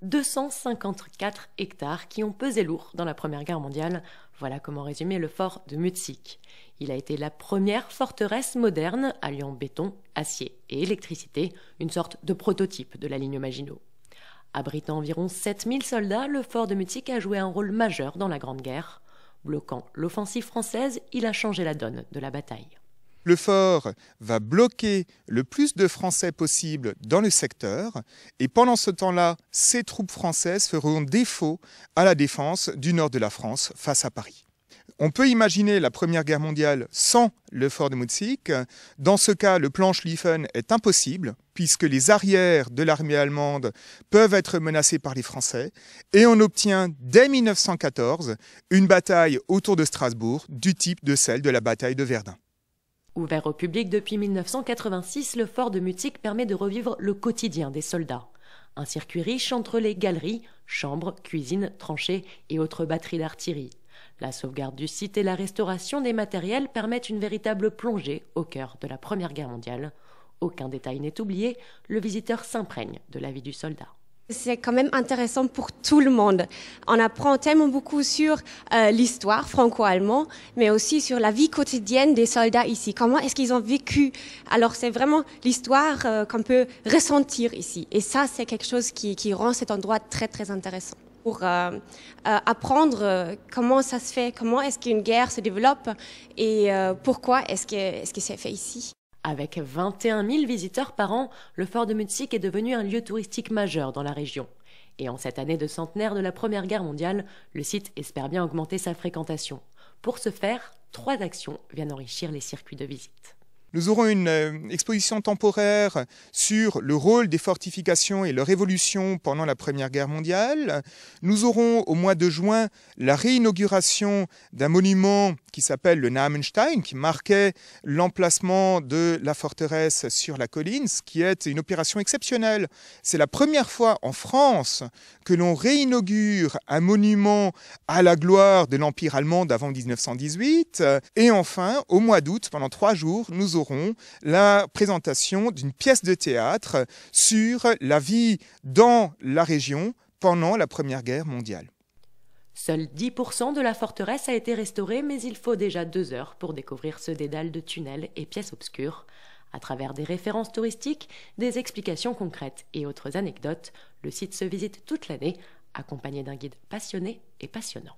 254 hectares qui ont pesé lourd dans la Première Guerre mondiale. Voilà comment résumer le fort de Mutzig. Il a été la première forteresse moderne alliant béton, acier et électricité, une sorte de prototype de la ligne Maginot. Abritant environ 7000 soldats, le fort de Mutzig a joué un rôle majeur dans la Grande Guerre. Bloquant l'offensive française, il a changé la donne de la bataille. Le fort va bloquer le plus de Français possible dans le secteur et pendant ce temps-là, ces troupes françaises feront défaut à la défense du nord de la France face à Paris. On peut imaginer la Première Guerre mondiale sans le fort de Mutzig. Dans ce cas, le plan Schlieffen est impossible puisque les arrières de l'armée allemande peuvent être menacés par les Français et on obtient dès 1914 une bataille autour de Strasbourg du type de celle de la bataille de Verdun. Ouvert au public depuis 1986, le fort de Mutzig permet de revivre le quotidien des soldats. Un circuit riche entre les galeries, chambres, cuisines, tranchées et autres batteries d'artillerie. La sauvegarde du site et la restauration des matériels permettent une véritable plongée au cœur de la Première Guerre mondiale. Aucun détail n'est oublié, le visiteur s'imprègne de la vie du soldat. C'est quand même intéressant pour tout le monde. On apprend tellement beaucoup sur l'histoire franco-allemande, mais aussi sur la vie quotidienne des soldats ici. Comment est-ce qu'ils ont vécu? Alors c'est vraiment l'histoire qu'on peut ressentir ici. Et ça, c'est quelque chose qui rend cet endroit très très intéressant. Pour apprendre comment ça se fait, comment est-ce qu'une guerre se développe et pourquoi est-ce que c'est fait ici. Avec 21 000 visiteurs par an, le fort de Mutzig est devenu un lieu touristique majeur dans la région. Et en cette année de centenaire de la Première Guerre mondiale, le site espère bien augmenter sa fréquentation. Pour ce faire, 3 actions viennent enrichir les circuits de visite. Nous aurons une exposition temporaire sur le rôle des fortifications et leur évolution pendant la Première Guerre mondiale. Nous aurons au mois de juin la réinauguration d'un monument qui s'appelle le Namenstein, qui marquait l'emplacement de la forteresse sur la colline, ce qui est une opération exceptionnelle. C'est la première fois en France que l'on réinaugure un monument à la gloire de l'Empire allemand d'avant 1918. Et enfin, au mois d'août, pendant 3 jours, nous aurons la présentation d'une pièce de théâtre sur la vie dans la région pendant la Première Guerre mondiale. Seuls 10% de la forteresse a été restaurée, mais il faut déjà 2 heures pour découvrir ce dédale de tunnels et pièces obscures. À travers des références touristiques, des explications concrètes et autres anecdotes, le site se visite toute l'année, accompagné d'un guide passionné et passionnant.